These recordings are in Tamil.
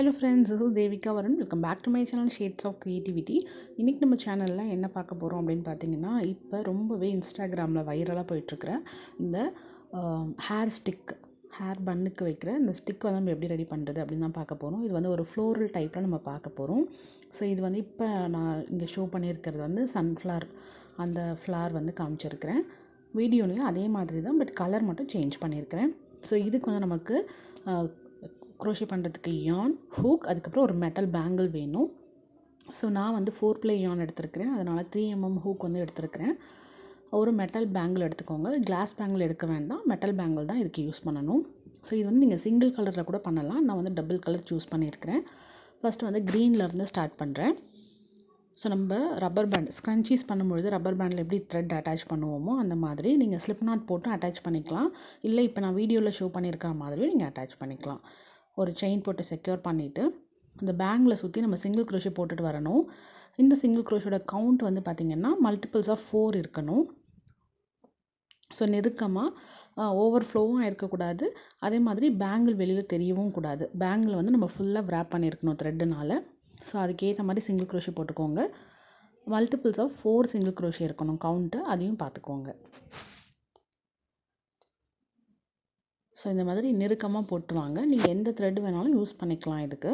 Hello friends, this is Devika Varun. Welcome back to my channel Shades of Creativity. இன்றைக்கி நம்ம சேனலில் என்ன பார்க்க போகிறோம் அப்படின்னு பார்த்தீங்கன்னா, இப்போ ரொம்பவே இன்ஸ்டாகிராமில் வைரலாக போயிட்டுருக்கிற இந்த ஹேர் ஸ்டிக், ஹேர் பன்னுக்கு வைக்கிற இந்த ஸ்டிக் வந்து நம்ம எப்படி ரெடி பண்ணுறது அப்படின்னு தான் பார்க்க போகிறோம். இது வந்து ஒரு ஃப்ளோரல் டைப்பில் நம்ம பார்க்க போகிறோம். ஸோ இது வந்து இப்போ நான் இங்கே ஷோ பண்ணியிருக்கிறது வந்து சன்ஃப்ளவர், அந்த ஃப்ளவர் வந்து காமிச்சிருக்கிறேன். வீடியோலையும் அதே மாதிரி தான், பட் கலர் மட்டும் சேஞ்ச் பண்ணியிருக்கிறேன். ஸோ இதுக்கு வந்து நமக்கு க்ரோஷே பண்ணுறதுக்கு யான், ஹூக், அதுக்கப்புறம் ஒரு மெட்டல் பேங்கிள் வேணும். ஸோ நான் வந்து 4 ப்ளே யான் எடுத்துருக்கிறேன், அதனால் 3mm ஹூக் வந்து எடுத்துருக்கிறேன். ஒரு மெட்டல் பேங்கிள் எடுத்துக்கோங்க. கிளாஸ் பேங்கிள் எடுக்க வேண்டாம், மெட்டல் பேங்கிள் தான் இதுக்கு யூஸ் பண்ணணும். ஸோ இது வந்து நீங்கள் சிங்கிள் கலரில் கூட பண்ணலாம். நான் வந்து டபுள் கலர் சூஸ் பண்ணியிருக்கிறேன். ஃபஸ்ட்டு வந்து க்ரீன்லேருந்து ஸ்டார்ட் பண்ணுறேன். ஸோ நம்ம ரப்பர் பேண்ட் ஸ்க்ரன்ச்சீஸ் பண்ணும்பொழுது ரப்பர் பேண்டில் எப்படி த்ரெட் அட்டாச் பண்ணுவோமோ அந்த மாதிரி நீங்கள் ஸ்லிப் நாட் போட்டு அட்டாச் பண்ணிக்கலாம். இல்லை இப்போ நான் வீடியோவில் ஷோ பண்ணியிருக்கிற மாதிரியும் நீங்கள் அட்டாச் பண்ணிக்கலாம். ஒரு செயின் போட்டு செக்யூர் பண்ணிவிட்டு இந்த பேங்கில் சுற்றி நம்ம சிங்கிள் க்ரோஷே போட்டுட்டு வரணும். இந்த சிங்கிள் க்ரோஷோட கவுண்ட் வந்து பார்த்திங்கன்னா மல்டிபிள்ஸ் ஆஃப் 4 இருக்கணும். ஸோ நெருக்கமாக ஓவர்ஃப்ளோவும் இருக்கக்கூடாது, அதே மாதிரி பேங்கிள் வெளியில் தெரியவும் கூடாது. பேங்கிள் வந்து நம்ம ஃபுல்லாக wrap பண்ணியிருக்கணும் த்ரெட்டுனால். ஸோ அதுக்கேற்ற மாதிரி சிங்கிள் க்ரோஷே போட்டுக்கோங்க. மல்டிபிள்ஸ் ஆஃப் 4 சிங்கிள் க்ரோஷே இருக்கணும் கவுண்ட்டு, அதையும் பார்த்துக்கோங்க. ஸோ இந்த மாதிரி நெருக்கமாக போட்டு வாங்க. நீங்கள் எந்த த்ரெட் வேணாலும் யூஸ் பண்ணிக்கலாம் இதுக்கு.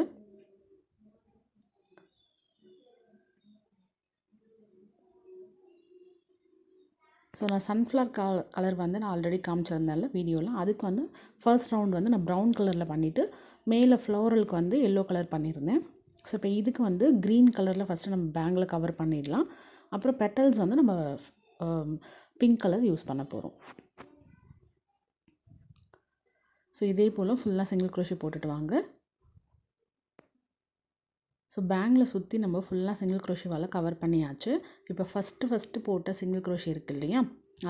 ஸோ நான் சன்ஃப்ளவர் கலர் வந்து நான் ஆல்ரெடி காமிச்சிருந்தேன்ல வீடியோவில், அதுக்கு வந்து ஃபர்ஸ்ட் ரவுண்ட் வந்து நான் ப்ரௌன் கலரில் பண்ணிவிட்டு மேலே ஃப்ளோரலுக்கு வந்து எல்லோ கலர் பண்ணியிருந்தேன். ஸோ இப்போ இதுக்கு வந்து க்ரீன் கலரில் ஃபஸ்ட்டு நம்ம பேங்கில் கவர் பண்ணிடலாம். அப்புறம் பெட்டல்ஸ் வந்து நம்ம பிங்க் கலர் யூஸ் பண்ண போகிறோம். ஸோ இதே போல் ஃபுல்லாக சிங்கிள் க்ரோஷே போட்டுட்டு வாங்க. ஸோ பேங்கில் சுற்றி நம்ம ஃபுல்லாக சிங்கிள் க்ரோஷேவால் கவர் பண்ணியாச்சு. இப்போ ஃபஸ்ட்டு போட்ட சிங்கிள் க்ரோஷே இருக்குது இல்லையா,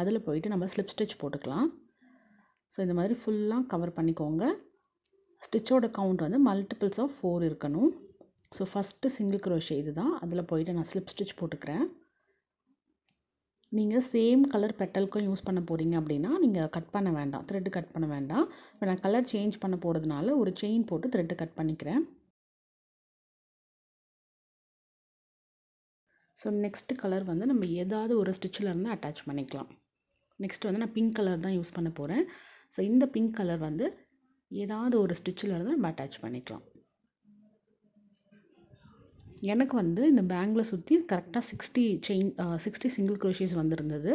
அதில் போயிட்டு நம்ம ஸ்லிப் ஸ்டிச் போட்டுக்கலாம். ஸோ இந்த மாதிரி ஃபுல்லாக கவர் பண்ணிக்கோங்க. ஸ்டிச்சோட கவுண்ட் வந்து மல்டிபிள்ஸ் ஆஃப் 4 இருக்கணும். ஸோ ஃபஸ்ட்டு சிங்கிள் க்ரோஷே இது தான், அதில் போயிட்டு நான் ஸ்லிப் ஸ்டிச் போட்டுக்கிறேன். நீங்கள் சேம் கலர் பெட்டலுக்கும் யூஸ் பண்ண போகிறீங்க அப்படின்னா நீங்கள் கட் பண்ண வேண்டாம், த்ரெட்டு கட் பண்ண வேண்டாம். இப்போ நான் கலர் சேஞ்ச் பண்ண போகிறதுனால ஒரு செயின் போட்டு த்ரெட்டு கட் பண்ணிக்கிறேன். ஸோ நெக்ஸ்ட் கலர் வந்து நம்ம ஏதாவது ஒரு ஸ்டிச்சில் இருந்து அட்டாச் பண்ணிக்கலாம். நெக்ஸ்ட் வந்து நான் பிங்க் கலர் தான் யூஸ் பண்ண போகிறேன். ஸோ இந்த பிங்க் கலர் வந்து ஏதாவது ஒரு ஸ்டிச்சில் இருந்து நம்ம அட்டாச் பண்ணிக்கலாம். எனக்கு வந்து இந்த பேங்கில் சுற்றி கரெக்டாக 60 சிங்கிள் க்ரோஷேஸ் வந்திருந்தது.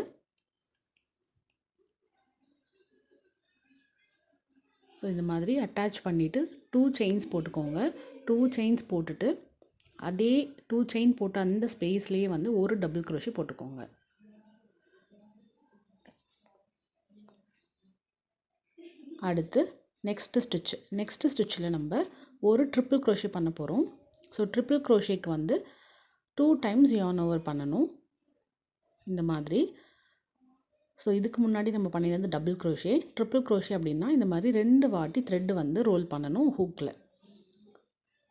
ஸோ இந்த மாதிரி அட்டாச் பண்ணிவிட்டு 2 செயின்ஸ் போட்டுக்கோங்க. 2 செயின்ஸ் போட்டுட்டு அதே 2 செயின் போட்ட அந்த ஸ்பேஸ்லேயே வந்து ஒரு டபுள் க்ரோஷே போட்டுக்கோங்க. அடுத்து நெக்ஸ்ட்டு ஸ்டிச்சில் நம்ம ஒரு ட்ரிப்பிள் க்ரோஷே பண்ண போகிறோம். ஸோ ட்ரிப்பிள் க்ரோஷேக்கு வந்து 2 டைம்ஸ் yarn over பண்ணணும் இந்த மாதிரி. ஸோ இதுக்கு முன்னாடி நம்ம பண்ணியிருந்தது டபுள் க்ரோஷே. ட்ரிப்பிள் க்ரோஷே அப்படின்னா இந்த மாதிரி 2 வாட்டி த்ரெட்டு வந்து ரோல் பண்ணணும் ஹூக்கில்.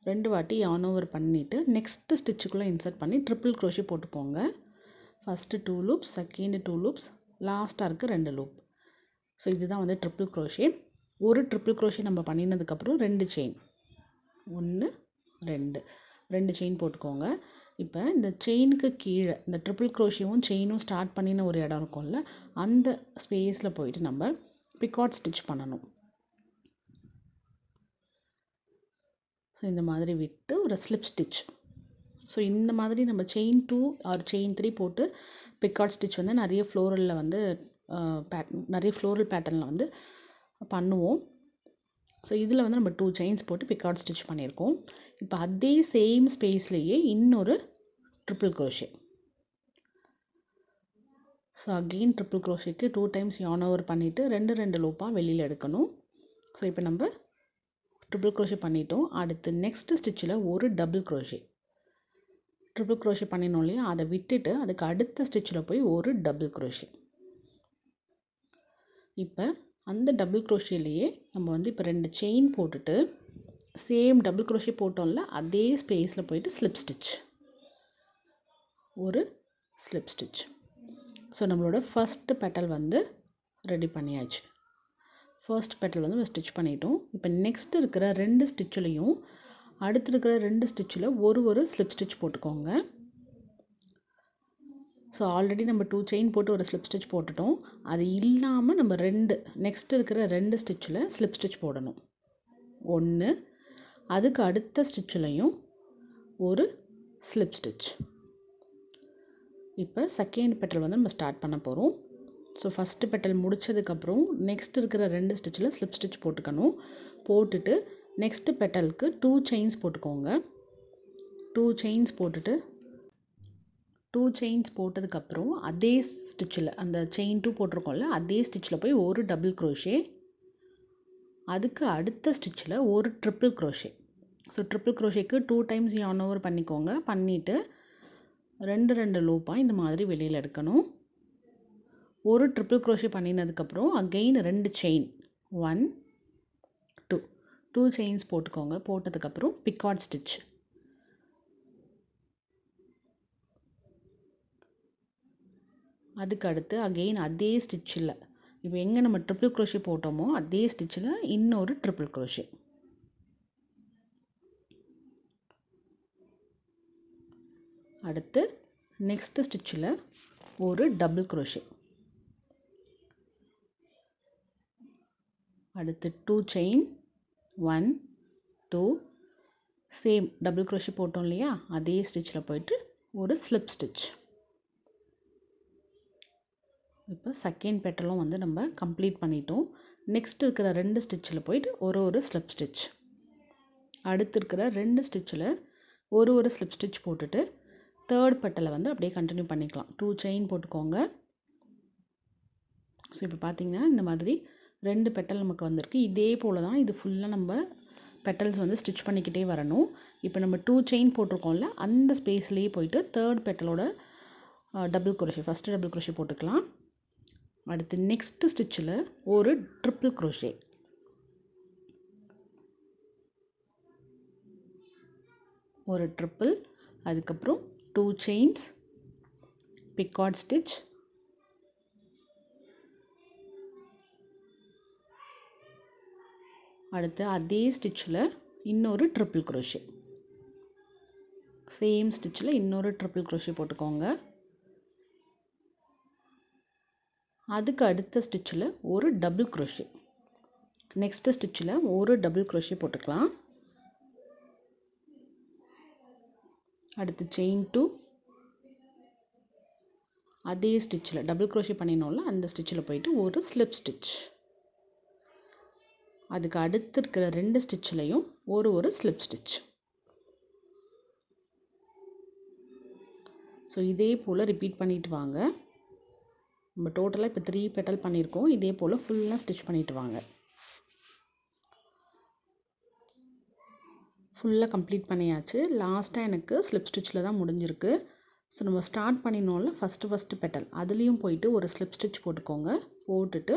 2 வாட்டி yarn over பண்ணிவிட்டு நெக்ஸ்ட்டு ஸ்டிச்சுக்குள்ளே இன்சர்ட் பண்ணி ட்ரிப்பிள் க்ரோஷே போட்டுக்கோங்க. ஃபஸ்ட்டு 2 லூப்ஸ், செகண்டு 2 லூப்ஸ், லாஸ்ட்டாக இருக்க 2 லூப். ஸோ இதுதான் வந்து ட்ரிப்பிள் க்ரோஷே. ஒரு ட்ரிப்பிள் க்ரோஷே நம்ம பண்ணினதுக்கப்புறம் 2 செயின், 1 2 செயின் போட்டுக்கோங்க. இப்போ இந்த செயினுக்கு கீழே இந்த ட்ரிப்பிள் க்ரோஷேவும் செயினும் ஸ்டார்ட் பண்ணின ஒரு இடம் இருக்கும்ல, அந்த ஸ்பேஸில் போயிட்டு நம்ம பிகாட் ஸ்டிச் பண்ணணும். ஸோ இந்த மாதிரி விட்டு ஒரு ஸ்லிப் ஸ்டிச். ஸோ இந்த மாதிரி நம்ம செயின் 2 ஆர் செயின் 3 போட்டு பிகாட் ஸ்டிச் வந்து நிறைய ஃப்ளோரலில் வந்து நிறைய ஃப்ளோரல் பேட்டர்னில் வந்து பண்ணுவோம். ஸோ இதில் வந்து நம்ம 2 செயின்ஸ் போட்டு பிகாட் ஸ்டிச் பண்ணியிருக்கோம். இப்போ அதே சேம் ஸ்பேஸ்லேயே இன்னொரு triple crochet. So again triple க்ரோஷேக்கு 2 டைம்ஸ் yarn over பண்ணிவிட்டு 2 லூப்பாக வெளியில் எடுக்கணும். ஸோ இப்போ நம்ம ட்ரிப்பிள் க்ரோஷே பண்ணிட்டோம். அடுத்து நெக்ஸ்ட்டு ஸ்டிச்சில் ஒரு டபுள் க்ரோஷே. ட்ரிப்பிள் க்ரோஷே பண்ணினோம் இல்லையா, அதை விட்டுட்டு அதுக்கு அடுத்த ஸ்டிச்சில் போய் ஒரு டபுள் க்ரோஷே. இப்போ அந்த டபுள் க்ரோஷேலேயே நம்ம வந்து இப்போ 2 செயின் போட்டுட்டு சேம் டபுள் க்ரோஷே போட்டோம்ல அதே ஸ்பேஸில் போயிட்டு ஸ்லிப் ஸ்டிச், ஒரு ஸ்லிப் ஸ்டிச். ஸோ நம்மளோட ஃபஸ்ட்டு பெட்டல் வந்து ரெடி பண்ணியாச்சு. ஃபர்ஸ்ட் பெட்டல் வந்து நம்ம ஸ்டிச் பண்ணிட்டோம். இப்போ நெக்ஸ்ட் இருக்கிற 2 ஸ்டிச்சிலையும் அடுத்து இருக்கிற 2 ஸ்டிச்சில் ஒரு ஸ்லிப் ஸ்டிச் போட்டுக்கோங்க. ஸோ ஆல்ரெடி நம்ம 2 செயின் போட்டு ஒரு ஸ்லிப் ஸ்டிச் போட்டுட்டோம். அது இல்லாமல் நம்ம நெக்ஸ்ட் இருக்கிற 2 ஸ்டிச்சில் ஸ்லிப் ஸ்டிச் போடணும். 1, அதுக்கு அடுத்த ஸ்டிச்சிலையும் ஒரு ஸ்லிப் ஸ்டிச். இப்போ செகண்ட் பெட்டல் வந்து நம்ம ஸ்டார்ட் பண்ண போகிறோம். ஸோ ஃபஸ்ட்டு பெட்டல் முடித்ததுக்கப்புறம் நெக்ஸ்ட் இருக்கிற 2 ஸ்டிச்சில் ஸ்லிப் ஸ்டிச் போட்டுக்கணும். போட்டுட்டு நெக்ஸ்ட்டு பெட்டலுக்கு 2 செயின்ஸ் போட்டுக்கோங்க. 2 செயின்ஸ் போட்டுட்டு 2 செயின்ஸ் போட்டதுக்கப்புறம் அதே ஸ்டிச்சில் அந்த செயின் 2 போட்டிருக்கோம்ல அதே ஸ்டிச்சில் போய் ஒரு டபுள் க்ரோஷே, அதுக்கு அடுத்த ஸ்டிச்சில் ஒரு ட்ரிப்பிள் க்ரோஷே. ஸோ ட்ரிப்பிள் க்ரோஷேக்கு 2 டைம்ஸ் yarn over பண்ணிக்கோங்க. பண்ணிவிட்டு 2 லூப்பாக இந்த மாதிரி வெளியில் எடுக்கணும். ஒரு ட்ரிப்பிள் க்ரோஷே பண்ணினதுக்கப்புறம் அகெயின் 2 செயின் 1 2 செயின்ஸ் போட்டுக்கோங்க. போட்டதுக்கப்புறம் பிக்கார்ட் ஸ்டிச். அதுக்கு அடுத்து அகெயின் அதே ஸ்டிச்சில் இப்போ எங்கே நம்ம ட்ரிப்பிள் க்ரோஷே போட்டோமோ அதே ஸ்டிச்சில் இன்னொரு ட்ரிப்பிள் க்ரோஷே. அடுத்து நெக்ஸ்ட்டு ஸ்டிச்சில் ஒரு டபுள் க்ரோஷே. அடுத்து 2 செயின் 1 2 சேம் டபுள் க்ரோஷே போட்டோம் இல்லையா அதே ஸ்டிச்சில் போயிட்டு ஒரு ஸ்லிப் ஸ்டிச். இப்போ செகண்ட் பெட்டலும் வந்து நம்ம கம்ப்ளீட் பண்ணிட்டோம். நெக்ஸ்ட் இருக்கிற 2 ஸ்டிச்சில் போயிட்டு ஒரு ஸ்லிப் ஸ்டிச். அடுத்து இருக்கிற 2 ஸ்டிச்சில் ஒரு ஸ்லிப் ஸ்டிச் போட்டுட்டு தேர்ட் பெட்டலை வந்து அப்படியே கண்டினியூ பண்ணிக்கலாம். 2 செயின் போட்டுக்கோங்க. ஸோ இப்போ பார்த்திங்கன்னா இந்த மாதிரி 2 பெட்டல் நமக்கு வந்திருக்கு. இதே போல் தான் இது ஃபுல்லாக நம்ம பெட்டல்ஸ் வந்து ஸ்டிச் பண்ணிக்கிட்டே வரணும். இப்போ நம்ம 2 செயின் போட்டிருக்கோம்ல அந்த ஸ்பேஸ்லேயே போயிட்டு தேர்ட் பெட்டலோட double crochet first double crochet போட்டுக்கலாம். அடுத்து நெக்ஸ்ட்டு ஸ்டிச்சில் ஒரு ட்ரிப்பிள் க்ரோஷே. ஒரு ட்ரிப்பிள், அதுக்கப்புறம் 2 செயின்ஸ், பிக்கார்ட் ஸ்டிச், அடுத்து அதே ஸ்டிச்சில் இன்னொரு ட்ரிப்பிள் க்ரோஷே. சேம் ஸ்டிச்சில் இன்னொரு ட்ரிப்பிள் க்ரோஷே போட்டுக்கோங்க. அதுக்கு அடுத்த ஸ்டிச்சில் ஒரு டபுள் க்ரோஷே. நெக்ஸ்ட்டு ஸ்டிச்சில் ஒரு டபுள் க்ரோஷே போட்டுக்கலாம். அடுத்து செயின் 2, அதே ஸ்டிச்சில் டபுள் க்ரோஷே பண்ணினோம்ல அந்த ஸ்டிச்சில் போயிட்டு ஒரு ஸ்லிப் ஸ்டிச். அதுக்கு அடுத்து இருக்கிற 2 ஸ்டிச்சிலையும் ஒரு ஸ்லிப் ஸ்டிச். ஸோ இதே போல் ரிப்பீட் பண்ணிட்டு வாங்க. நம்ம டோட்டலாக இப்போ 3 பெட்டல் பண்ணியிருக்கோம். இதே போல் ஃபுல்லாக ஸ்டிச் பண்ணிட்டு வாங்க. ஃபுல்லாக கம்ப்ளீட் பண்ணியாச்சு. லாஸ்ட்டாக எனக்கு ஸ்லிப் ஸ்டிச்சில் தான் முடிஞ்சிருக்கு. ஸோ நம்ம ஸ்டார்ட் பண்ணினோம்ல ஃபஸ்ட்டு பெட்டல் அதுலேயும் போயிட்டு ஒரு ஸ்லிப் ஸ்டிச் போட்டுக்கோங்க. போட்டுட்டு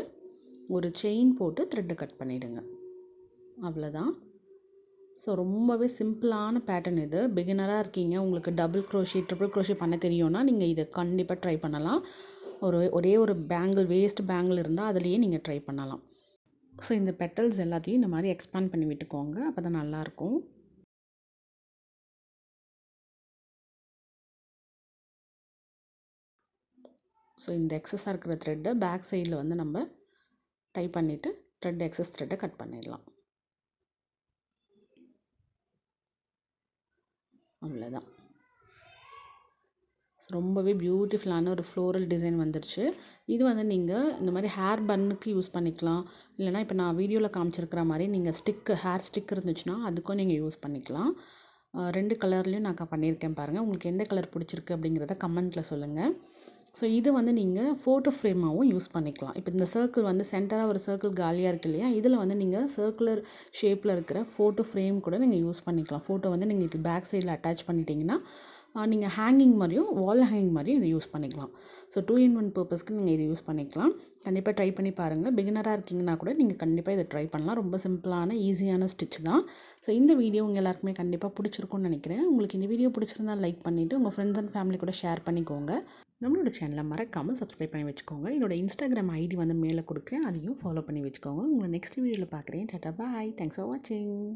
ஒரு செயின் போட்டு த்ரெட்டை கட் பண்ணிவிடுங்க. அவ்வளோதான். ஸோ ரொம்பவே சிம்பிளான பேட்டர்ன் இது. பிகினராக இருக்கீங்க, உங்களுக்கு டபுள் க்ரோஷே ட்ரிப்பிள் க்ரோஷே பண்ண தெரியும்னா நீங்கள் இதை கண்டிப்பாக ட்ரை பண்ணலாம். ஒரே ஒரு பேங்கிள் வேஸ்ட் பேங்கிள் இருந்தால் அதுலேயே நீங்கள் ட்ரை பண்ணலாம். ஸோ இந்த பெட்டல்ஸ் எல்லாத்தையும் இந்த மாதிரி எக்ஸ்பேண்ட் பண்ணி விட்டுக்கோங்க. அப்போ தான் நல்லாயிருக்கும். ஸோ இந்த எக்ஸஸாக இருக்கிற த்ரெட்டை பேக் சைடில் வந்து நம்ம டை பண்ணிவிட்டு எக்ஸஸ் த்ரெட்டை கட் பண்ணிடலாம். அவ்வளோதான். ரொம்பவே பியூட்டிஃபுல்லான ஒரு ஃப்ளோரல் டிசைன் வந்துடுச்சு. இது வந்து நீங்கள் இந்த மாதிரி ஹேர் பன்னுக்கு யூஸ் பண்ணிக்கலாம். இல்லைனா இப்போ நான் வீடியோவில் காமிச்சிருக்கிற மாதிரி நீங்கள் ஹேர் ஸ்டிக் இருந்துச்சுன்னா அதுக்கும் நீங்கள் யூஸ் பண்ணிக்கலாம். 2 கலர்லேயும் நான் பண்ணியிருக்கேன் பாருங்கள். உங்களுக்கு எந்த கலர் பிடிச்சிருக்கு அப்படிங்கிறத கமெண்ட்டில் சொல்லுங்கள். ஸோ இது வந்து நீங்கள் ஃபோட்டோ ஃப்ரேமாகவும் யூஸ் பண்ணிக்கலாம். இப்போ இந்த சர்க்கிள் வந்து சென்டராக ஒரு சர்க்கிள் காலியாக இருக்குது இல்லையா, இதில் வந்து நீங்கள் சர்க்குலர் ஷேப்பில் இருக்கிற ஃபோட்டோ ஃப்ரேம் கூட நீங்கள் யூஸ் பண்ணிக்கலாம். ஃபோட்டோ வந்து நீங்கள் இது பேக் சைடில் அட்டாச் பண்ணிட்டீங்கன்னா நீங்கள் ஹேங்கிங் மாதிரியும் வால் ஹேங்கிங் மாதிரியும் இதை யூஸ் பண்ணிக்கலாம். ஸோ 2 in 1 பர்பஸ்க்கு நீங்கள் இதை யூஸ் பண்ணிக்கலாம். கண்டிப்பாக ட்ரை பண்ணி பாருங்கள். பிகினராக இருக்கீங்கன்னா கூட நீங்கள் கண்டிப்பாக இதை ட்ரை பண்ணலாம். ரொம்ப சிம்பிளான ஈஸியான ஸ்டிச் தான். ஸோ இந்த வீடியோ உங்கள் எல்லாருக்குமே கண்டிப்பாக பிடிச்சிருக்கும்னு நினைக்கிறேன். உங்களுக்கு இந்த வீடியோ பிடிச்சிருந்தால் லைக் பண்ணிவிட்டு உங்கள் ஃப்ரெண்ட்ஸ் அண்ட் ஃபேமிலி கூட ஷேர் பண்ணிக்கோங்க. நம்மளோட சேனலை மறக்காமல் சப்ஸ்கிரைப் பண்ணி வச்சுக்கோங்க. என்னோடய Instagram ID வந்து மேலே கொடுக்குறேன், அதையும் ஃபாலோ பண்ணி வச்சுக்கோங்க. உங்களை நெக்ஸ்ட் வீடியோவில் பார்க்குறேன். Tata bye. தேங்க்ஸ் ஃபார் வாட்சிங்.